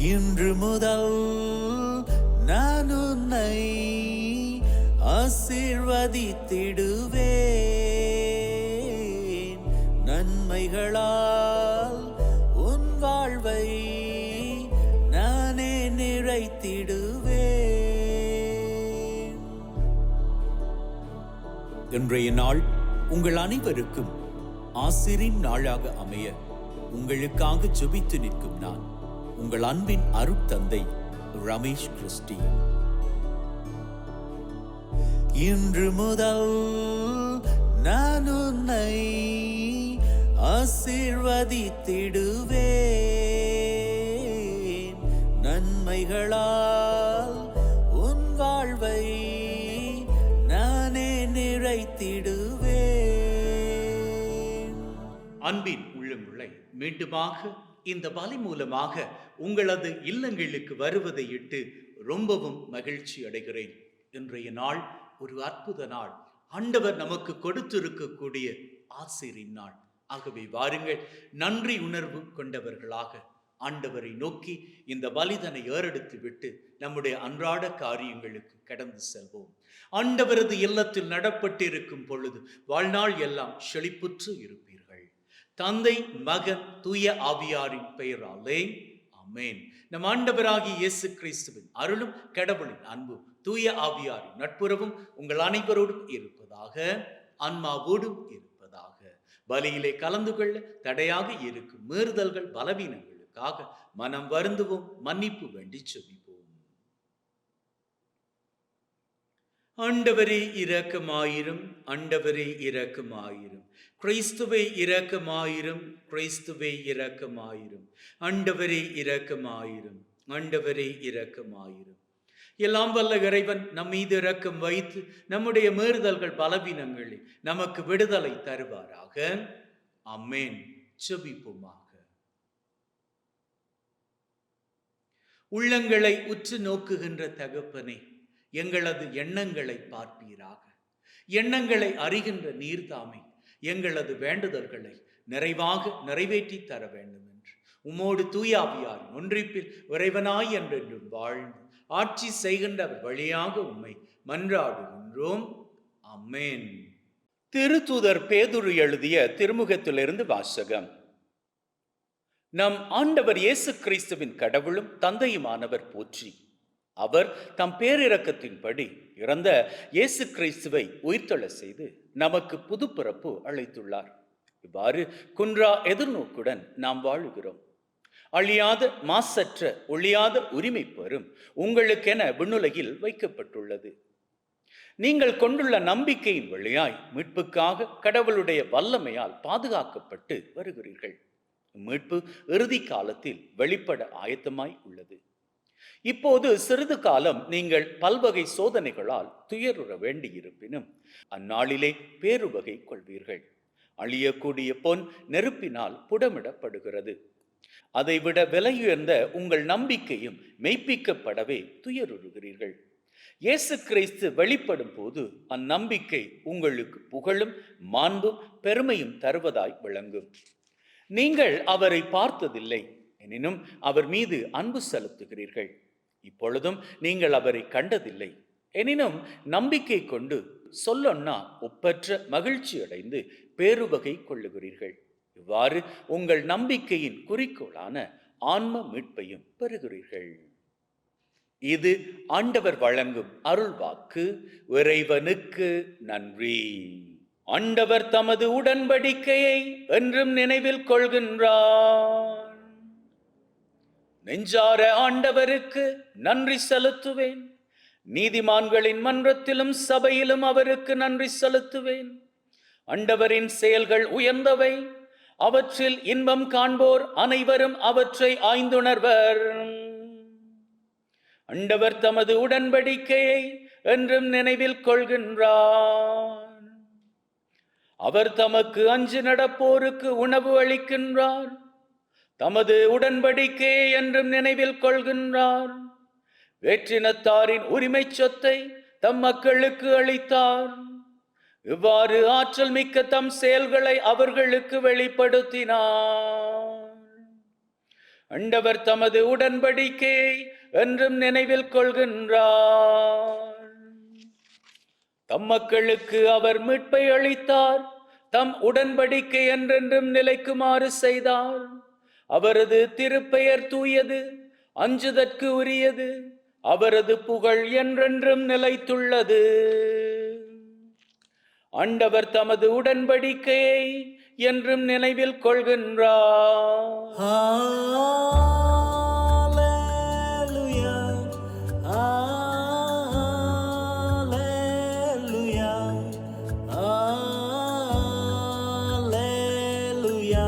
இன்று முதல் நான் உன்னை ஆசீர்வதித்திடுவேன். நன்மைகளால் உன் வாழ்வை நானே நிறைத்திடுவேன். இன்றைய நாள் உங்கள் அனைவருக்கும் ஆசிரின் நாளாக அமைய உங்களுக்காக ஜெபித்து நிற்கும் நான் உங்கள் அன்பின் அருட்தந்தை ரமேஷ் கிறிஸ்டி. இன்று முதல் நான் உன்னை ஆசீர்வதித்திடுவேன். நன்மைகளால் உன் வாழ்வை நானே நிறைத்திடுவேன். அன்பின் உள்ளமுள்ளை மீண்டுமாக இந்த பலி மூலமாக உங்களது இல்லங்களுக்கு வருவதை இட்டு ரொம்பவும் மகிழ்ச்சி அடைகிறேன். இன்றைய நாள் ஒரு அற்புத நாள், ஆண்டவர் நமக்கு கொடுத்திருக்கக்கூடிய ஆசிரின் நாள். ஆகவே வாருங்கள், நன்றி உணர்வு கொண்டவர்களாக ஆண்டவரை நோக்கி இந்த பலிதனை ஏறெடுத்து விட்டு நம்முடைய அன்றாட காரியங்களுக்கு கடந்து செல்வோம். ஆண்டவரது இல்லத்தில் நடப்பட்டிருக்கும் பொழுது வாழ்நாள் எல்லாம் செழிப்புற்று இருப்பீர்கள். தந்தை, மகன், தூய ஆவியாரின் பெயராலே ஆமென். நம் ஆண்டவராகிய இயேசு கிறிஸ்துவின் அருளும் கடவுளின் அன்பும் தூய ஆவியாரின் நட்புறவும் உங்கள் அனைவரோடும் இருப்பதாக, ஆன்மாவோடும் இருப்பதாக. பலியிலே கலந்து கொள்ள தடையாக இருக்கும் மீறுதல்கள், பலவீனங்களுக்காக மனம் வருந்துவோம், மன்னிப்பு வேண்டி செபிப்போம். ஆண்டவரே இரக்கமாயிரும், ஆண்டவரே இரக்கமாயிரும். கிறிஸ்துவே இரக்கமாயிரும், கிறிஸ்துவே இரக்கமாயிரும். ஆண்டவரே இரக்கமாயிரும், ஆண்டவரே இரக்கமாயிரும். எல்லாம் வல்ல இறைவன் நம் மீது இரக்கம் வைத்து நம்முடைய மீறுதல்கள், பலவீனங்களில் நமக்கு விடுதலை தருவாராக. ஆமென். செபிப்போமாக. உள்ளங்களை உற்று நோக்குகின்ற தகப்பனே, எங்களது எண்ணங்களை பார்ப்பீராக. எண்ணங்களை அறிகின்ற நீர்தாமே எங்களது வேண்டுதல்களை நிறைவாக நிறைவேற்றி தர வேண்டும் என்று உம்மோடு தூயாவியார் ஒன்றிப்பில் இறைவனாய் என்றென்றும் வாழ்ந்து ஆட்சி செய்கின்றவர் வழியாக உம்மை மன்றாடுகின்றோம். ஆமென். திருத்தூதர் பேதுரு எழுதிய திருமுகத்திலிருந்து வாசகம். நம் ஆண்டவர் இயேசு கிறிஸ்துவின் கடவுளும் தந்தையுமானவர் போற்றி. அவர் தம் பேரிரக்கத்தின்படி இறந்த இயேசு கிறிஸ்துவை உயிர்த்தெழ செய்து நமக்கு புது பிறப்பு அளித்துள்ளார். இவ்வாறு குன்றா எதிர்நோக்குடன் நாம் வாழுகிறோம். அழியாத, மாசற்ற, ஒழியாத உரிமை பெறும் உங்களுக்கென விண்ணுலகில் வைக்கப்பட்டுள்ளது. நீங்கள் கொண்டுள்ள நம்பிக்கையின் வழியாய் மீட்புக்காக கடவுளுடைய வல்லமையால் பாதுகாக்கப்பட்டு வருகிறீர்கள். மீட்பு இறுதி காலத்தில் வெளிப்பட ஆயத்தமாய் உள்ளது. இப்போது சிறிது காலம் நீங்கள் பல்வகை சோதனைகளால் துயருற வேண்டியிருப்பினும் அந்நாளிலே பேருவகை கொள்வீர்கள். அழியக்கூடிய பொன் நெருப்பினால் புடமிடப்படுகிறது. அதைவிட விலையுயர்ந்த உங்கள் நம்பிக்கையும் மெய்ப்பிக்கப்படவே துயருறுகிறீர்கள். இயேசு கிறிஸ்து வெளிப்படும் போது அந்நம்பிக்கை உங்களுக்கு புகழும் மாண்பும் பெருமையும் தருவதாய் விளங்கும். நீங்கள் அவரை பார்த்ததில்லை, எனினும் அவர் மீது அன்பு செலுத்துகிறீர்கள். இப்பொழுதும் நீங்கள் அவரை கண்டதில்லை, எனினும் நம்பிக்கை கொண்டு சொல்லொன்னா ஒப்பற்ற மகிழ்ச்சி அடைந்து பேருவகை கொள்ளுகிறீர்கள். இவ்வாறு உங்கள் நம்பிக்கையின் குறிக்கோளான ஆன்ம மீட்பையும் பெறுகிறீர்கள். இது ஆண்டவர் வழங்கும் அருள் வாக்கு. இறைவனுக்கு நன்றி. ஆண்டவர் தமது உடன்படிக்கையை என்றும் நினைவில் கொள்கின்றார். நெஞ்சார ஆண்டவருக்கு நன்றி செலுத்துவேன். நீதிமான்களின் மன்றத்திலும் சபையிலும் அவருக்கு நன்றி செலுத்துவேன். ஆண்டவரின் செயல்கள் உயர்ந்தவை, அவற்றில் இன்பம் காண்போர் அனைவரும் அவற்றை ஆய்ந்துணர்வர். ஆண்டவர் தமது உடன்படிக்கையை என்றும் நினைவில் கொள்கின்றார். அவர் தமக்கு அஞ்சு நடப்போருக்கு உணவு அளிக்கின்றார். தமது உடன்படிக்கையை என்றும் நினைவில் கொள்கின்றார். வேற்றினத்தாரின் உரிமை சொத்தை தம் மக்களுக்கு அளித்தார். இவ்வாறு ஆற்றல் மிக்க தம் செயல்களை அவர்களுக்கு வெளிப்படுத்தினார். ஆண்டவர் தமது உடன்படிக்கையை என்றும் நினைவில் கொள்கின்றார். தம் மக்களுக்கு அவர் மீட்பை அளித்தார். தம் உடன்படிக்கை என்றென்றும் நிலைக்குமாறு செய்தார். அவரது திருப்பெயர் தூயது, அஞ்சுதற்கு உரியது. அவரது புகழ் என்றென்றும் நிலைத்துள்ளது. ஆண்டவர் தமது உடன்படிக்கையை என்றும் நினைவில் கொள்கின்றார். ஹalleluya ஹalleluya ஹalleluya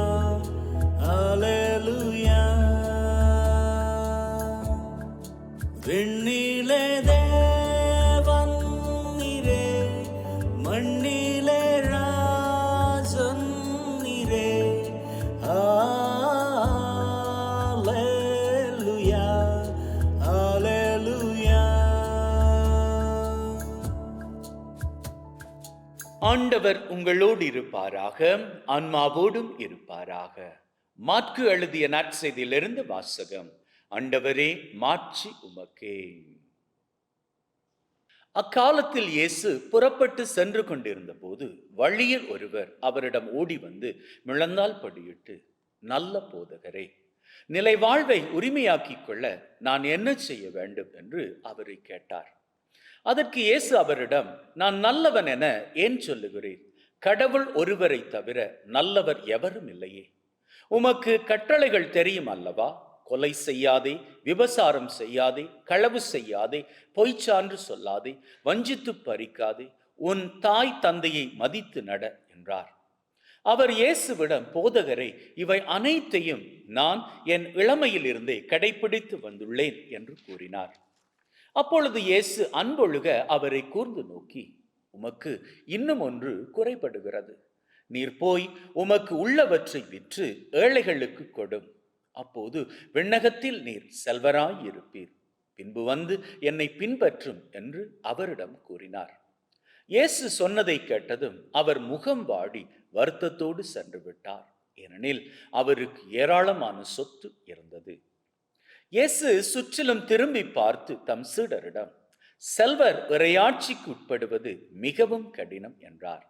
ஹalleluya. விண்ணிலே தேவன் நீரே, மண்ணிலே ராஜன் நீரே. ஹalleluya ஹalleluya. ஆண்டவர் உங்களோடு இருப்பாராக, ஆன்மாவோடும் இருப்பாராக. மாற்கு எழுதிய நற்செய்தியிலிருந்து வாசகம். ஆண்டவரே, மாட்சி உமக்கே. அக்காலத்தில் இயேசு புறப்பட்டு சென்று கொண்டிருந்த போது வழியில் ஒருவர் அவரிடம் ஓடி வந்து முழந்தால் படியிட்டு, நல்ல போதகரே, நிலை வாழ்வை உரிமையாக்கிக் கொள்ள நான் என்ன செய்ய வேண்டும் என்று அவரை கேட்டார். அதற்கு இயேசு அவரிடம், நான் நல்லவன் என ஏன் சொல்லுகிறேன்? கடவுள் ஒருவரை தவிர நல்லவர் எவரும் இல்லையே. உமக்கு கட்டளைகள் தெரியும் அல்லவா? கொலை செய்யாதே, விபசாரம் செய்யாதே, களவு செய்யாதே, பொய்ச்சான்று சொல்லாதே, வஞ்சித்து பறிக்காதே, உன் தாய் தந்தையை மதித்து நட என்றார். அவர் இயேசுவிடம், போதகரே, இவை அனைத்தையும் நான் என் இளமையில் இருந்தே கடைபிடித்து வந்துள்ளேன் என்று கூறினார். அப்பொழுது இயேசு அன்பொழுக அவரை கூர்ந்து நோக்கி, உமக்கு இன்னும் ஒன்று குறைபடுகிறது. நீர் போய் உமக்கு உள்ளவற்றை விற்று ஏழைகளுக்கு கொடும். அப்போது விண்ணகத்தில் நீர் செல்வராய் இருப்பீர். பின்பு வந்து என்னை பின்பற்றும் என்று அவரிடம் கூறினார். இயேசு சொன்னதை கேட்டதும் அவர் முகம் வாடி வருத்தத்தோடு சென்று விட்டார். ஏனெனில் அவருக்கு ஏராளமான சொத்து இருந்தது. இயேசு சுற்றிலும் திரும்பி பார்த்து தம் சீடரிடம், செல்வர் இறையாட்சிக்கு உட்படுவது மிகவும் கடினம் என்றார்.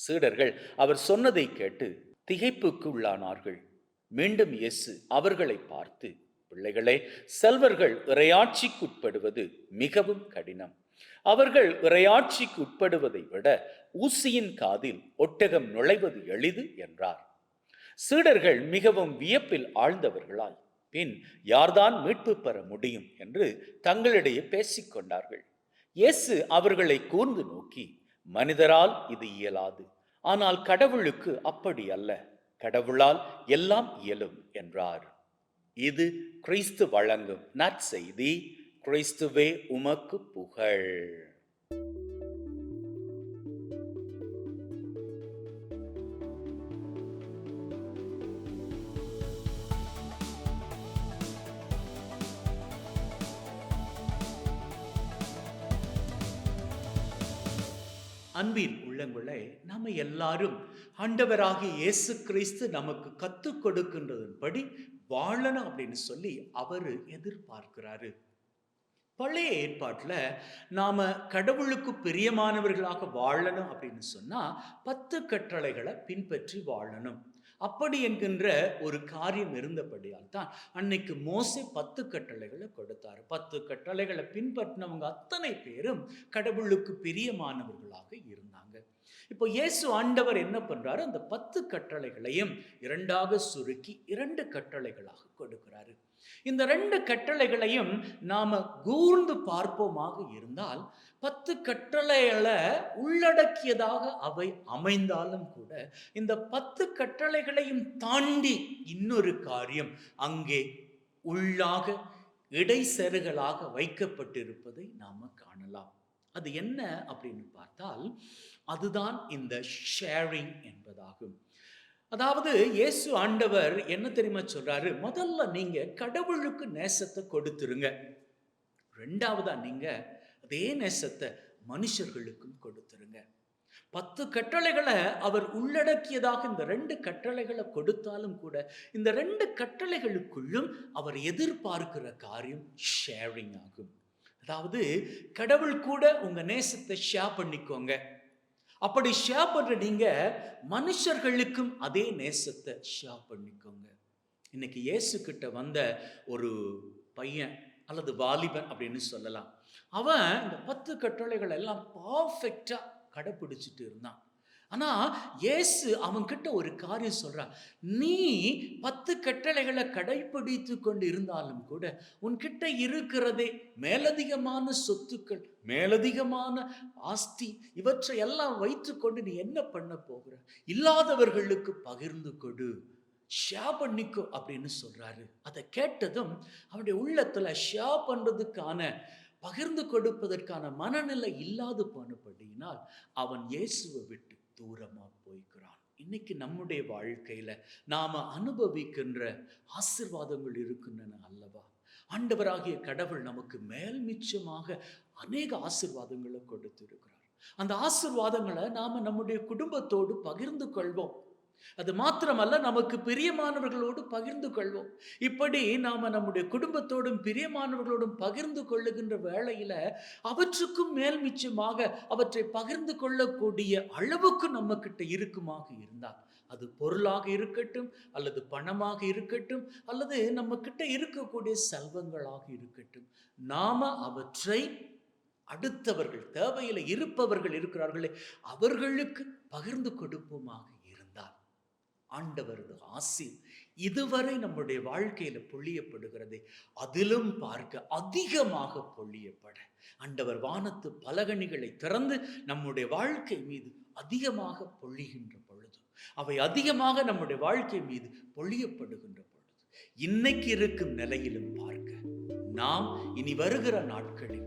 சீடர்கள் அவர் சொன்னதை கேட்டு திகைப்புக்கு உள்ளானார்கள். மீண்டும் இயேசு அவர்களை பார்த்து, பிள்ளைகளே, செல்வர்கள் இறையாட்சிக்கு உட்படுவது மிகவும் கடினம். அவர்கள் இறையாட்சிக்கு உட்படுவதை விட ஊசியின் காதில் ஒட்டகம் நுழைவது எளிது என்றார். சீடர்கள் மிகவும் வியப்பில் ஆழ்ந்தவர்களாய், பின் யார்தான் மீட்பு பெற முடியும் என்று தங்களிடையே பேசிக்கொண்டார்கள். இயேசு அவர்களை கூர்ந்து நோக்கி, மனிதரால் இது இயலாது, ஆனால் கடவுளுக்கு அப்படி அல்ல. கடவுளால் எல்லாம் இயலும் என்றார். இது கிறிஸ்து வழங்கும் நற்செய்தி. கிறிஸ்துவே உமக்கு புகழ். அன்பின் உள்ளங்களே, நம்ம எல்லாரும் ஆண்டவராகிய இயேசு கிறிஸ்து நமக்கு கற்றுக் கொடுக்கின்றதன்படி வாழணும் அப்படின்னு சொல்லி அவரு எதிர்பார்க்கிறாரு. பழைய ஏற்பாட்டுல நாம கடவுளுக்கு பிரியமானவர்களாக வாழணும் அப்படின்னு சொன்னா 10 கட்டளைகளை பின்பற்றி வாழணும். அப்படி என்கின்ற ஒரு காரியம் இருந்தபடியால் தான் அன்னைக்கு மோசே 10 கட்டளைகளை கொடுத்தாரு. 10 கட்டளைகளை பின்பற்றினவங்க அத்தனை பேரும் கடவுளுக்கு பிரியமானவர்களாக இருந்தாங்க. இப்போ இயேசு ஆண்டவர் என்ன பண்றாரு? அந்த 10 கட்டளைகளையும் 2ஆக சுருக்கி 2 கட்டளைகளாக கொடுக்கிறாரு. இந்த 2 கட்டளைகளையும் நாம கூர்ந்து பார்ப்போமாக இருந்தால் 10 கட்டளைகளை உள்ளடக்கியதாக அவை அமைந்தாலும் கூட இந்த 10 கட்டளைகளையும் தாண்டி இன்னொரு காரியம் அங்கே உள்ளாக இடைசெருகளாக வைக்கப்பட்டிருப்பதை நாம காணலாம். அது என்ன அப்படின்னு பார்த்தால் அதுதான் இந்த ஷேரிங் என்பதாகும். அதாவது இயேசு ஆண்டவர் என்ன தெரியுமா சொல்றாரு? முதல்ல நீங்க கடவுளுக்கு நேசத்தை கொடுத்துருங்க. 2ஆவதா நீங்க அதே நேசத்தை மனுஷர்களுக்கும் கொடுத்துருங்க. 10 கட்டளைகளை அவர் உள்ளடக்கியதாக இந்த 2 கட்டளைகளை கொடுத்தாலும் கூட, இந்த 2 கட்டளைகளுக்குள்ளும் அவர் எதிர்பார்க்கிற காரியம் ஷேரிங் ஆகும். அதாவது கடவுள் கூட உங்க நேசத்தை ஷேர் பண்ணிக்கோங்க. அப்படி ஷேர் பண்ற நீங்க மனுஷர்களுக்கும் அதே நேசத்தை ஷேர் பண்ணிக்கோங்க. இன்னைக்கு இயேசு கிட்ட வந்த ஒரு பையன் அல்லது வாலிபன் அப்படின்னு சொல்லலாம். அவன் இந்த 10 கட்டளைகள் எல்லாம் பர்ஃபெக்டா கடைபிடிச்சிட்டு இருந்தான். ஆனா இயேசு அவன்கிட்ட ஒரு காரியம் சொல்றார். நீ 10 கட்டளைகளை கடைபிடித்து கொண்டு இருந்தாலும் கூட உன்கிட்ட இருக்கிறதே மேலதிகமான சொத்துக்கள், மேலதிகமான ஆஸ்தி, இவற்றை எல்லாம் வைத்துக்கொண்டு நீ என்ன பண்ண போகிற? இல்லாதவர்களுக்கு பகிர்ந்து கொடு, ஷேர் பண்ணிக்கோ அப்படின்னு சொல்றாரு. அதை கேட்டதும் அவனுடைய உள்ளத்துல ஷேர் பண்றதுக்கான, பகிர்ந்து கொடுப்பதற்கான மனநிலை இல்லாது போனபடியினால் அவன் இயேசுவை விட்டு தூரமா போய்கிறான். இன்னைக்கு நம்முடைய வாழ்க்கையில நாம அனுபவிக்கின்ற ஆசீர்வாதங்கள் இருக்கின்றன அல்லவா? ஆண்டவராகிய கடவுள் நமக்கு மேல் மிச்சமாக அநேக ஆசீர்வாதங்களை கொடுத்திருக்கிறார். அந்த ஆசீர்வாதங்களை நாம நம்முடைய குடும்பத்தோடு பகிர்ந்து கொள்வோம். அது மாத்திரமல்ல, நமக்கு பிரியமானவர்களோடு பகிர்ந்து கொள்வோம். இப்படி நாம நம்முடைய குடும்பத்தோடும் பிரியமானவர்களோடும் பகிர்ந்து கொள்ளுகின்ற வேளையில அவற்றுக்கும் மேல் மிச்சமாக அவற்றை பகிர்ந்து கொள்ளக்கூடிய அளவுக்கு நம்ம கிட்ட இருக்குமாக இருந்தால், அது பொருளாக இருக்கட்டும், அல்லது பணமாக இருக்கட்டும், அல்லது நம்ம கிட்ட இருக்கக்கூடிய செல்வங்களாக இருக்கட்டும், நாம அவற்றை அடுத்தவர்கள், தேவையில இருப்பவர்கள் இருக்கிறார்களே, அவர்களுக்கு பகிர்ந்து கொடுப்போமாக இருந்தால் ஆண்டவரது ஆசி இதுவரை நம்முடைய வாழ்க்கையில பொழியப்படுகிறதே, அதிலும் பார்க்க அதிகமாக பொழியப்பட ஆண்டவர் வானத்து பலகணிகளை திறந்து நம்முடைய வாழ்க்கை மீது அதிகமாக பொழிகின்ற பொழுது, அவை அதிகமாக நம்முடைய வாழ்க்கை மீது பொழியப்படுகின்ற பொழுது, இன்னைக்கு இருக்கும் நிலையிலும் பார்க்க நாம் இனி வருகிற நாட்களில்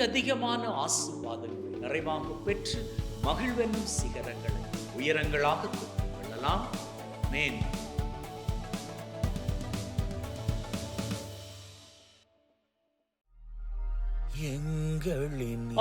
அதிகமான ஆசீர்வாதங்களை நிறைவாக பெற்று மகிழ்வென்னும் சிகரங்களை உயரங்களாக தொட்டு கொள்ளலாம். ஆமென்.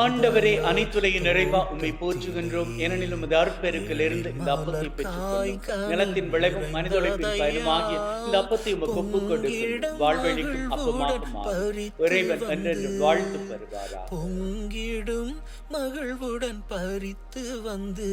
ஆண்டவரே, அனைத்துலகின் நிறைவா உம்மை போற்றுகின்றோம். ஏனெனில் உமது அருட்பெருக்கிலிருந்து இந்த அப்பத்தை பெற்றுக்கொண்டோம். நிலத்தின் விளைவும் மனித உழைப்பின் பயனுமாகிய இந்த அப்பத்தை உமக்கு ஒப்புக் கொடுக்கிறோம். வாழ்வழிக்கும் அப்பமாக மாறும். இறைவன் என்றென்று வாழ்த்து பெறுவாரா. பொங்கிடும் மகிழ்வுடன் பறித்து வந்து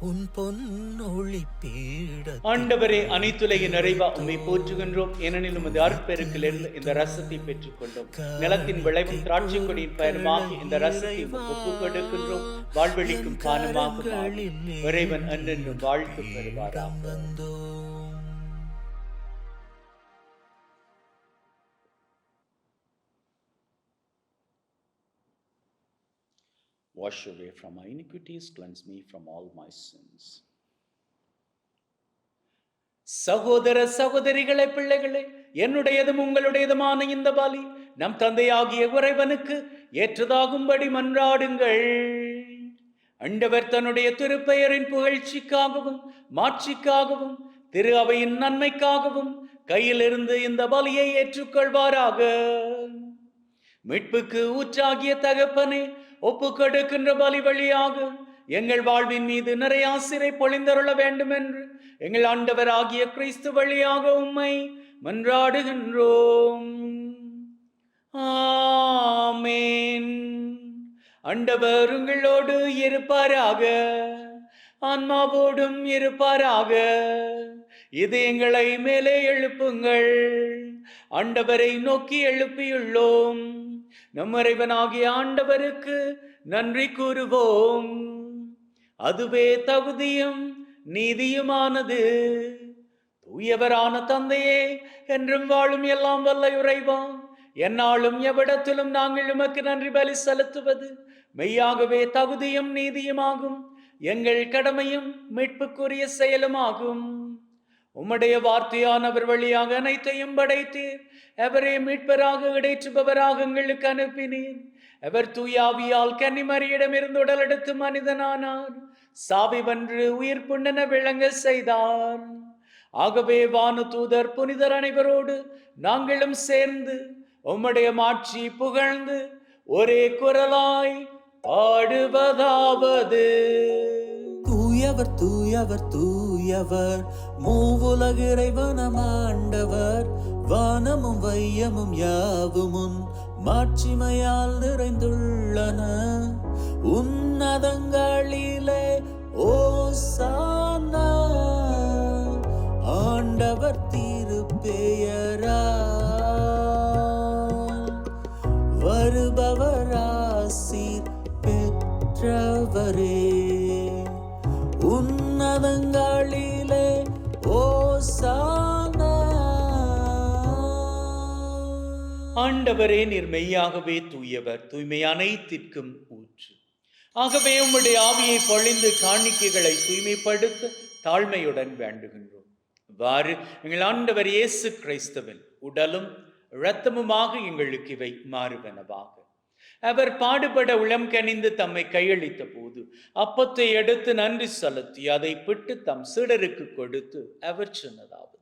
உன் பொன்னொளி பீட. ஆண்டவரே, அனைத்துலகின் நிறைவா உம்மை போற்றுகின்றோம். ஏனெனில் உமது அருட்பெருக்கிலிருந்து இந்த ரசத்தை பெற்றுக்கொண்டோம். நிலத்தின் விளைவும் திராட்சை கொடியின் பயனுமாகி இந்த ரசத்தை ஒப்புக் கொடுக்கின்றோம். வாழ்வழிக்கும் பானமாக மாறும். இறைவன் என்றென்றும் வாழ்த்து பெறுவாரா. Wash away from my iniquities, cleanse me from all my sins. சகோதர சகோதரிகளே, பிள்ளைகளே, என்னுடையதும் உங்களுடையதுமான இந்த பலி நம் தந்தையாகிய இறைவனுக்கு ஏற்றதாகும்படி மன்றாடுங்கள். ஆண்டவர் தன்னுடைய திருப்பெயரின் புகழ்ச்சிக்காகவும் மாட்சிக்காகவும் திரு அவையின் நன்மைக்காகவும் கையிலிருந்து இந்த பலியை ஏற்றுக்கொள்வாராக. மீட்புக்கு ஊற்றாகிய தகப்பனே, ஒப்பு கொடுக்கின்ற பலி வழியாக எங்கள் வாழ்வின் மீது நிறைய ஆசிரை பொழிந்தருள வேண்டும் என்று எங்கள் ஆண்டவர் ஆகிய கிறிஸ்து வழியாக உம்மை மன்றாடுகின்றோம். ஆமென். ஆண்டவர் உங்களோடு இருப்பாராக, ஆன்மாவோடும் இருப்பாராக. இது எங்களை மேலே எழுப்புங்கள். ஆண்டவரை நோக்கி எழுப்பியுள்ளோம். நம் இறைவனாகிய ஆண்டவருக்கு நன்றி கூறுவோம். அதுவே தகுதியும் நீதியுமானது. தூயவரான தந்தையே, என்றும் வாழும் எல்லாம் வல்ல இறைவா, என்னாலும் எவ்விடத்திலும் நாங்கள் உமக்கு நன்றி பலி செலுத்துவது மெய்யாகவே தகுதியும் நீதியுமாகும். எங்கள் கடமையும் மீட்புக்குரிய செயலுமாகும். உம்முடைய வார்த்தையானவர் வழியாக அனைத்தையும் படைத்தீர். எவரே மீட்பராக இடைற்றுபவராக எங்களுக்கு அனுப்பினீர். எவர் தூயாவியால் கன்னிமரியிடமிருந்து உடல் எடுத்து மனிதனானார். சாவி வென்று உயிர் புண்ணென விளங்க செய்தார். ஆகவே வானு தூதர் புனிதர் அனைவரோடு நாங்களும் சேர்ந்து உம்முடைய மாட்சி புகழ்ந்து ஒரே குரலாய் பாடுவதாவது தூயவர் தூயவர் தூயவர் மூவுலக இறைவனம் ஆண்டவர் வானமும் வையமும் யாவுமுன் மாட்சிமையால் நிறைந்துள்ளன உன்னதங்களிலே ஓசானா ஆண்டவர் திருப்பெயரால் வருபவர் ஆசீர் பெற்றவரே உன்னதங்களிலே ஓசானா. ஆண்டவரே, நீர் மெய்யாகவே தூயவர், தூய்மை அனைத்திற்கும் ஊற்று. ஆகவே உம்முடைய ஆவியை பொழிந்து காணிக்கைகளை தூய்மைப்படுத்த தாழ்மையுடன் வேண்டுகின்றோம். இவ்வாறு எங்கள் ஆண்டவர் இயேசு கிறிஸ்துவின் உடலும் இரத்தமுமாக எங்களுக்கு இவை மாறுவனவாக. அவர் பாடுபட உளம் கனிந்து தம்மை கையளித்த போது அப்பத்தை எடுத்து நன்றி செலுத்தி அதை பிட்டு தம் சீடருக்கு கொடுத்து அவர் சொன்னதாவது,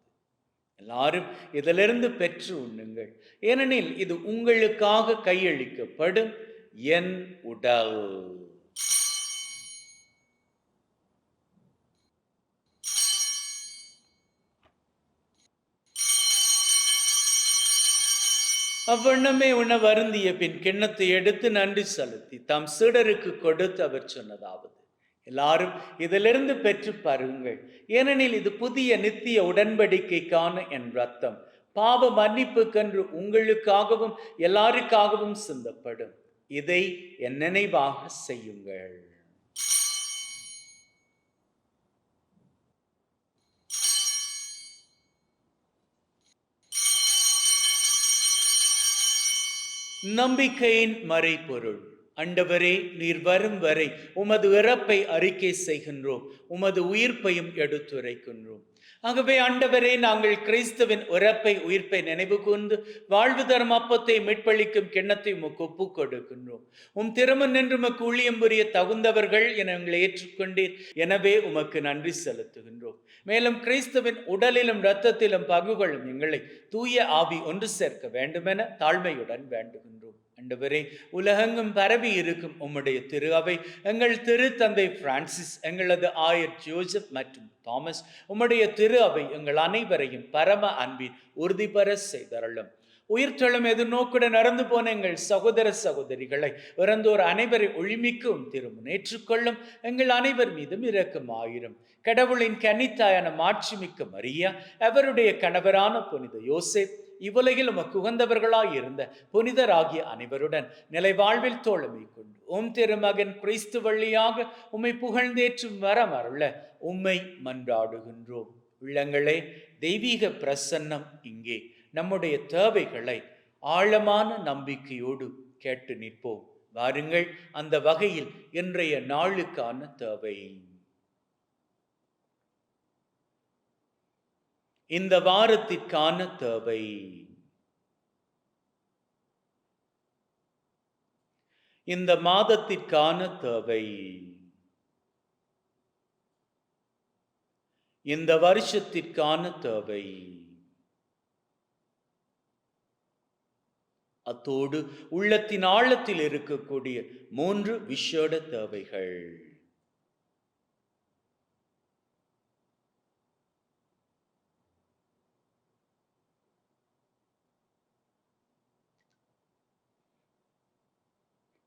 எல்லாரும் இதிலிருந்து பெற்று உண்ணுங்கள், ஏனெனில் இது உங்களுக்காக கையளிக்கப்படும் என் உடல். அவ்வண்ணமே உணவு அருந்திய பின் கிண்ணத்தை எடுத்து நன்றி செலுத்தி தம் சீடருக்கு கொடுத்து அவர் சொன்னதாவது, எல்லாரும் இதிலிருந்து பெற்று பருகுங்கள், ஏனெனில் இது புதிய நித்திய உடன்படிக்கைக்கான என் ரத்தம், பாவ மன்னிப்புக்கென்று உங்களுக்காகவும் எல்லாருக்காகவும் சிந்தப்படும். இதை என் நினைவாக செய்யுங்கள். நம்பிக்கையின் மறைபொருள். ஆண்டவரே, நீர் வரும் வரை உமது இறப்பை அறிக்கை செய்கின்றோம், உமது உயிர்ப்பையும் எடுத்துரைக்கின்றோம். ஆகவே ஆண்டவரே, நாங்கள் கிறிஸ்துவின் இறப்பை உயிர்ப்பை நினைவு கூர்ந்து வாழ்வு தரும் அப்பத்தை மீட்பளிக்கும் கிண்ணத்தை உமக்கு ஒப்புக் கொடுக்கின்றோம். திருமண் நின்று உமக்கு ஊழியம் புரிய தகுந்தவர்கள் என எங்களை ஏற்றுக்கொண்டீர், எனவே உமக்கு நன்றி செலுத்துகின்றோம். மேலும் கிறிஸ்துவின் உடலிலும் இரத்தத்திலும் பங்குகளும் எங்களை தூய ஆவி ஒன்று சேர்க்க வேண்டுமென தாழ்மையுடன் வேண்டுகின்றோம். ஆண்டவரே, உலகெங்கும் பரவி இருக்கும் உம்முடைய திரு அவை, எங்கள் திரு தந்தை பிரான்சிஸ், எங்களது ஆயர் ஜோசப் மற்றும் தாமஸ், உம்முடைய திரு அவை எங்கள் அனைவரையும் பரம அன்பின் உறுதி பெற செய்தருளும். உயிர்த்தெழும் எதிர்நோக்குடன் நடந்து போன எங்கள் சகோதர சகோதரிகளை இறந்தோர் அனைவரை ஒளிமிக்கும் திருமுன் ஏற்றுக்கொள்ளும். எங்கள் அனைவர் மீதும் இரக்கமாயிரும். கடவுளின் கன்னித்தாயான மாட்சிமிக்க மரியா, அவருடைய கணவரான புனித யோசேப், இவ்வுலகில் உமக்கு உகந்தவர்களாய் இருந்த புனிதராகிய அனைவருடன் நிலை வாழ்வில் தோழமை கொண்டு திருமகன் கிறிஸ்து வழியாக உம்மை புகழ்ந்தேற்றும் வரம் அருள உம்மை மன்றாடுகின்றோம். உள்ளங்களே, தெய்வீக பிரசன்னம் இங்கே. நம்முடைய தேவைகளை ஆழமான நம்பிக்கையோடு கேட்டு நிற்போம். வாருங்கள், அந்த வகையில் இன்றைய நாளுக்கான தேவை. இந்த வாரத்திற்கான தேவை. இந்த மாதத்திற்கான தேவை. இந்த வருஷத்திற்கான தேவை. அத்தோடு உள்ளத்தின் ஆழத்தில் இருக்கக்கூடிய 3 விசேட தேவைகள்.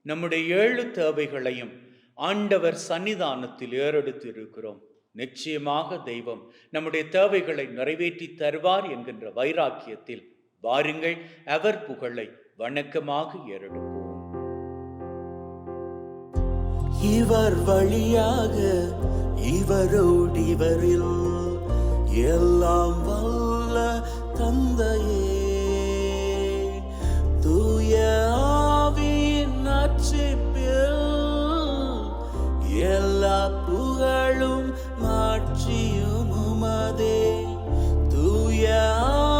நம்முடைய 7 தேவைகளையும் ஆண்டவர் சன்னிதானத்தில் ஏறெடுத்து இருக்கிறோம். நிச்சயமாக தெய்வம் நம்முடைய தேவைகளை நிறைவேற்றி தருவார் என்கின்ற வைராக்கியத்தில் வாருங்கள், அவர் புகழை வணக்கமாக ஏறெடுப்போம். இவர் வழியாக இவரோடு இவரில் எல்லாம் வல்ல தந்தையே, தூய ஆவியின் நட்சிப்பில் எல்லா புகழும் மாட்சியும் உமதே. தூய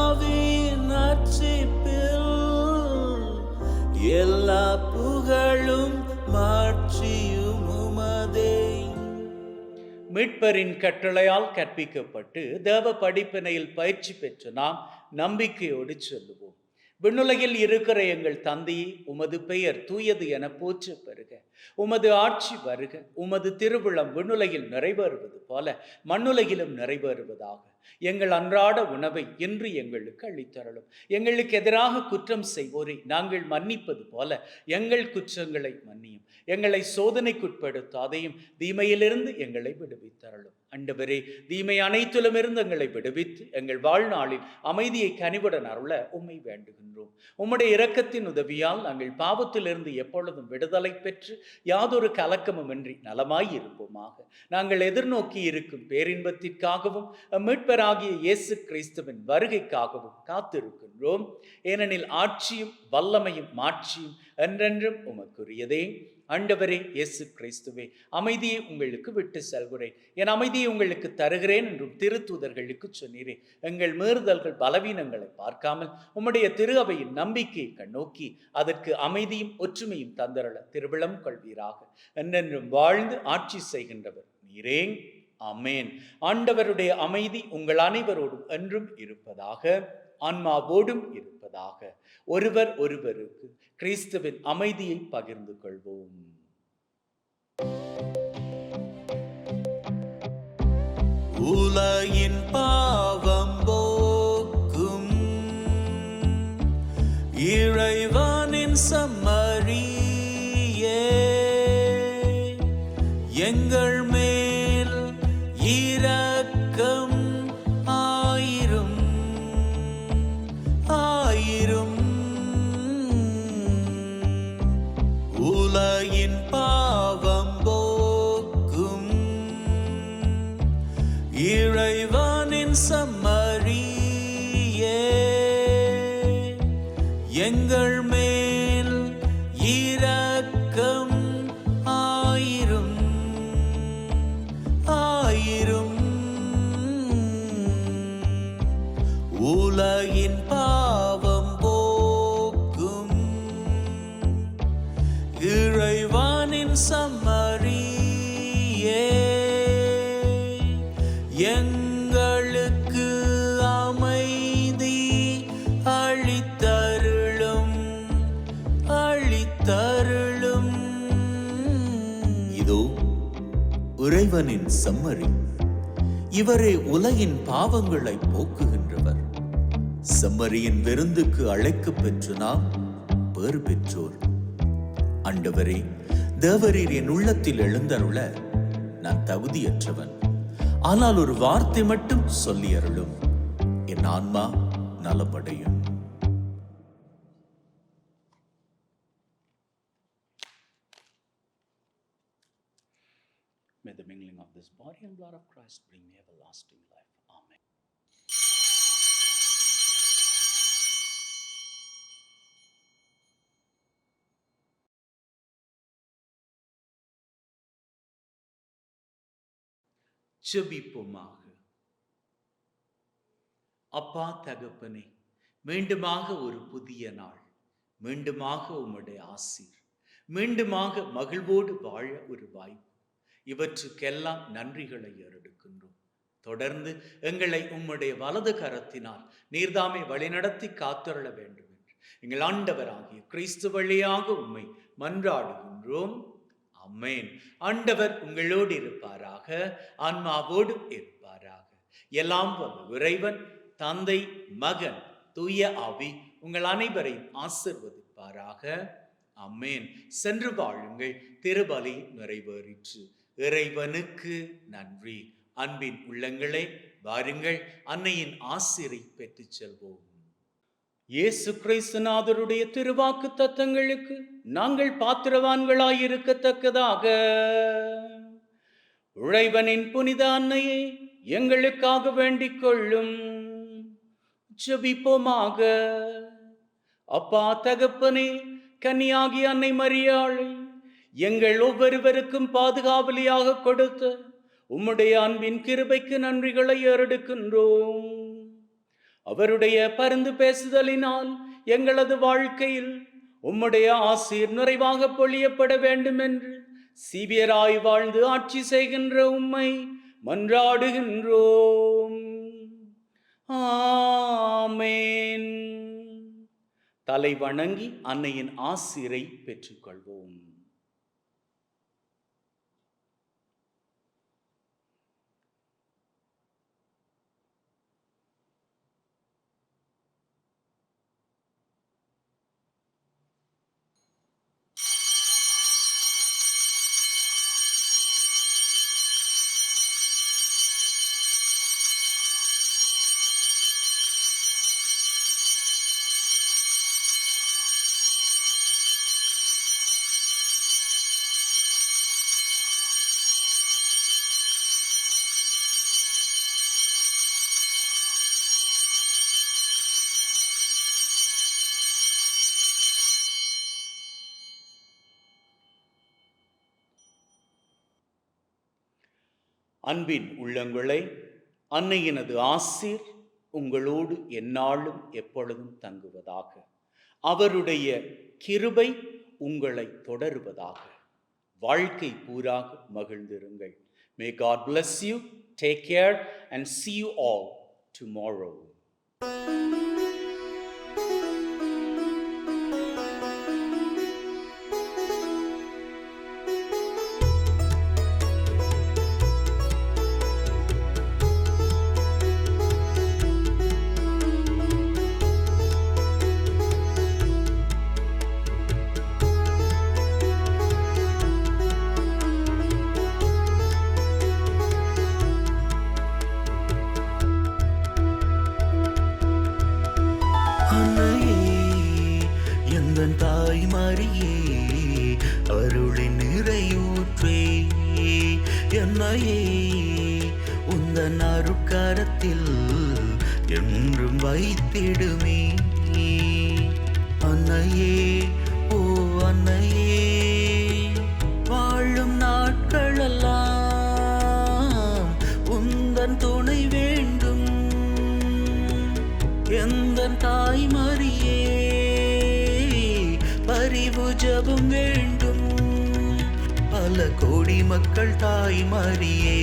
ஆவியின் நட்சிப்பில் எல்லா புகழும் மாட்சியும் உமதே. மீட்பரின் கட்டளையால் கற்பிக்கப்பட்டு தேவ படிப்பினையில் பயிற்சி பெற்று நாம் நம்பிக்கையோடு சொல்லுவோம். விண்ணுலகில் இருக்கிற எங்கள் தந்தையே, உமது பெயர் தூயது என போற்ற பெறுக. உமது ஆட்சி வருக. உமது திருவுளம் விண்ணுலகில் நிறைவேறுவது போல மண்ணுலகிலும் நிறைவேறுவதாக. எங்கள் அன்றாட உணவை இன்று எங்களுக்கு அளித்தருளும். எங்களுக்கு எதிராக குற்றம் செய்வோரை நாங்கள் மன்னிப்பது போல எங்கள் குற்றங்களை மன்னியும். எங்களை சோதனைக்குட்படுத்தாதையும் தீமையிலிருந்து எங்களை விடுவித்தருளும். ஆண்டவரே, தீமை அனைத்திலும் இருந்து எங்களை விடுவித்து எங்கள் வாழ்நாளில் அமைதியை கனிவுடன் அருள உம்மை வேண்டுகின்றோம். உம்முடைய இரக்கத்தின் உதவியால் நாங்கள் பாவத்திலிருந்து எப்பொழுதும் விடுதலை பெற்று யாதொரு கலக்கமுமின்றி நலமாய் இருப்போமாக. நாங்கள் எதிர்நோக்கி இருக்கும் பேரின்பத்திற்காகவும் மீட்பராகிய இயேசு கிறிஸ்துவின் வருகைக்காகவும் காத்திருக்கின்றோம். ஏனெனில் ஆட்சியும் வல்லமையும் மாட்சியும் என்றென்றும் உமக்குரியதே. ஆண்டவரே இயேசு கிறிஸ்துவே, அமைதியை உங்களுக்கு விட்டு செல்கிறேன், என் அமைதியை உங்களுக்கு தருகிறேன் என்றும் திருத்தூதர்களுக்கு சொன்னீரே. எங்கள் மீறுதல்கள் பலவீனங்களை பார்க்காமல் உம்முடைய திரு அவையின் நம்பிக்கையை கண்ணோக்கி அதற்கு அமைதியும் ஒற்றுமையும் தந்தரள திருவிழம் கொள்வீராக. என்றென்றும் வாழ்ந்து ஆட்சி செய்கின்றவர் நீரே. ஆமேன். ஆண்டவருடைய அமைதி உங்கள் அனைவரோடும் என்றும் இருப்பதாக, ஆன்மாவோடும் இருப்பதாக. ஒருவர் ஒருவருக்கு கிறிஸ்துவின் அமைதியை பகிர்ந்து கொள்வோம். உலகின் பாவம் போக்கும் இறைவனின் சம்மரியே, எங்கள் மேல் இரக்கம் ஆயிரும் ஆயிரும். உலகின் பாவம் போக்கும் இறைவனின் சம்மரியே, எங்கள் மேல் இரக்கம் ஆயிரும் ஆயிரும். உலகின் பாவம் போக்கும் இறைவனின் சம்மரியே, எங்களுக்கு அமைதி அளித்தருளும் அளித்தருளும். இதோ இறைவனின் சம்மரி, இவரே உலகின் பாவங்களை போக்குகின்றவர். செம்மறியின் விருந்துக்கு அழைக்க பெற்று நாம் பேறு பெற்றோர். ஆண்டவரே, தேவரீர் என் உள்ளத்தில் எழுந்தருள நான் தகுதியற்றவன். ஆனால் ஒரு வார்த்தை மட்டும் சொல்லி அருளும், என் ஆன்மா நலமடையும். May the mingling of this body and blood of Christ bring me everlasting life. Amen. ஜெபிப்போமாக. அப்பா தகப்பனே, மீண்டுமாக ஒரு புதிய நாள், மீண்டுமாக உம்முடைய ஆசீர், மீண்டுமாக மகிழ்வோடு வாழ ஒரு வாய்ப்பு, இவற்றுக்கெல்லாம் நன்றிகளை ஏறெடுக்கின்றோம். தொடர்ந்து எங்களை உம்முடைய வலது கரத்தினால் நீர்தாமே வழிநடத்தி காத்தருள வேண்டும் என்று எங்கள் ஆண்டவராகிய கிறிஸ்து வழியாக உம்மை மன்றாடுகின்றோம். ஆமென். ஆண்டவர் உங்களோடு இருப்பாராக, ஆன்மாவோடு இருப்பாராக. எல்லாம் வல்ல இறைவன் தந்தை, மகன், தூய ஆவி உங்கள் அனைவரையும் ஆசீர்வதிப்பாராக. ஆமென். சென்று வாழுங்கள். திருபலி நிறைவேறிற்று. இறைவனுக்கு நன்றி. அன்பின் உள்ளங்களே, வாருங்கள், அன்னையின் ஆசீரை பெற்றுச் செல்வோம். இயேசு கிறிஸ்துநாதருடைய திருவாக்கு தத்தங்களுக்கு நாங்கள் பாத்திரவான்களாயிருக்கத்தக்கதாக இறைவனின் புனித அன்னையை எங்களுக்காக வேண்டிக் கொள்ளும். ஜெபிப்போமாக. அப்பா தகப்பனே, கன்னியாகிய அன்னை மரியாளை எங்கள் ஒவ்வொருவருக்கும் பாதுகாவலியாக கொடுத்த உம்முடைய அன்பின் கிருபைக்கு நன்றிகளை ஏறெடுக்கின்றோம். அவருடைய பரிந்து பேசுதலினால் எங்களது வாழ்க்கையில் உம்முடைய ஆசீர் நிறைவாக பொழியப்பட வேண்டும் என்று சீவியராய் வாழ்ந்து ஆட்சி செய்கின்ற உம்மை மன்றாடுகின்றோம். ஆமென். தலை வணங்கி அன்னையின் ஆசிரை பெற்றுக்கொள்வோம். அன்பின் உள்ளங்களே, அன்னையினது ஆசீர் உங்களோடு எந்நாளும் எப்பொழுதும் தங்குவதாக. அவருடைய கிருபை உங்களை தொடருவதாக. வாழ்க்கை பூராக மகிழ்ந்திருங்கள். May God bless you. Take care and see you all tomorrow. உந்தன் அருட்கரத்தில் என்றும் வைத்திடுமே. அன்னையே, ஓ அன்னையே, வாழும் நாட்களெல்லாம் உந்தன் துணை வேண்டும். எந்தன் தாய்மரியே, பரிவு ஜெபம் வேண்டும். பல கோடி மக்கள் தாய்மரியே,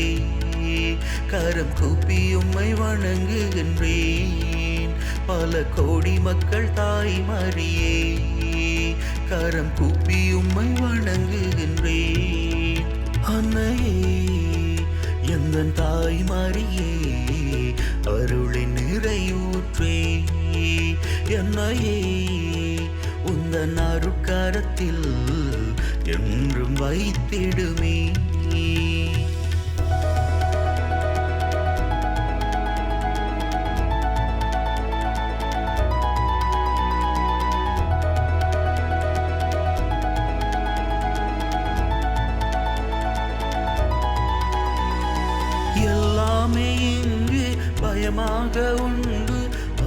கரம் கூப்பி உம்மை வணங்குகின்றேன். பல கோடி மக்கள் தாய்மரியே, கரம் கூப்பி உம்மை வணங்குகின்றேன். அன்னையே, எந்தன் தாய்மரியே, அருளின் நிறையூற்றே. என்னையே உந்தன் அருட்கரத்தில் என்றும் வைத்திடுமே. எல்லாமே இங்கு பயமாக உண்டு,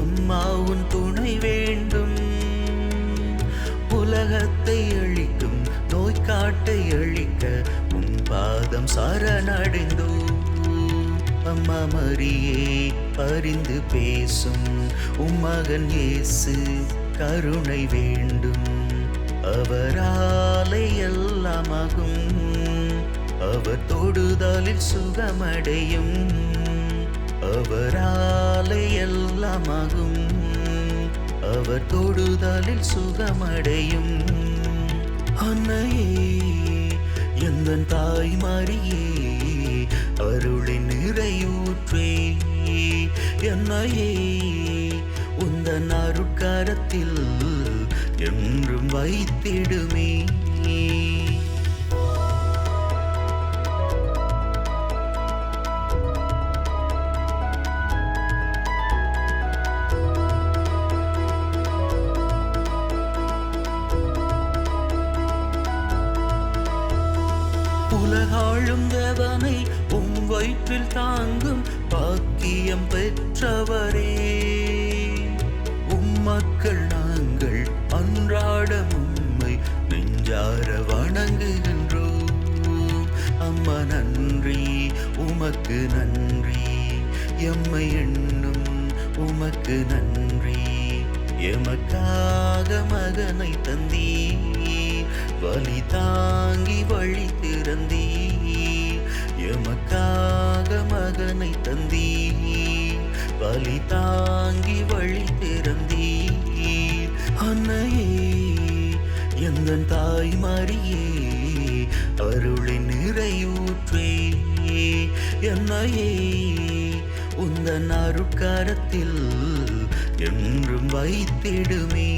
அம்மா உன் துணை வேண்டும். உலகத்தை அழிக்கும் நோய்க்காட்டை அழிக்க உன் பாதம் சரணடைந்தோ. அம்மா மரியே, பரிந்து பேசும் உம் மகன் இயேசு கருணை வேண்டும். அவராலே எல்லாமாகும், அவர் தொடுதலில் சுகமடையும். அவராலே எல்லாமாகும், அவர் தொடுதலில் சுகமடையும். அன்னையே, எந்தன் தாய்மரியே, அருளின் நிறையூற்றே. என்னையே உந்தன் அருட்கரத்தில் என்றும் வைத்திடுமே. உலகாளும் தேவனை உம் வயிற்றில் தாங்கும் பாக்கியம் பெற்றவரே. உம் மக்கள் நாங்கள் அன்றாடம் உம்மை நெஞ்சார வணங்குகின்றோம். அம்மா நன்றி, உமக்கு நன்றி. எம்மை எண்ணும் உமக்கு நன்றி. எமக்காக மகனை தந்தீர், வலி தாங்கி வழி திறந்தீர். எமக்காக மகனை தந்தீர், வலி தாங்கி வழி திறந்தீர். அன்னையே எந்தன் தாய் மரியே அருளின் நிறையூற்றே என்னையே உந்தன் அருட்கரத்தில் என்றும் வைத்திடுமே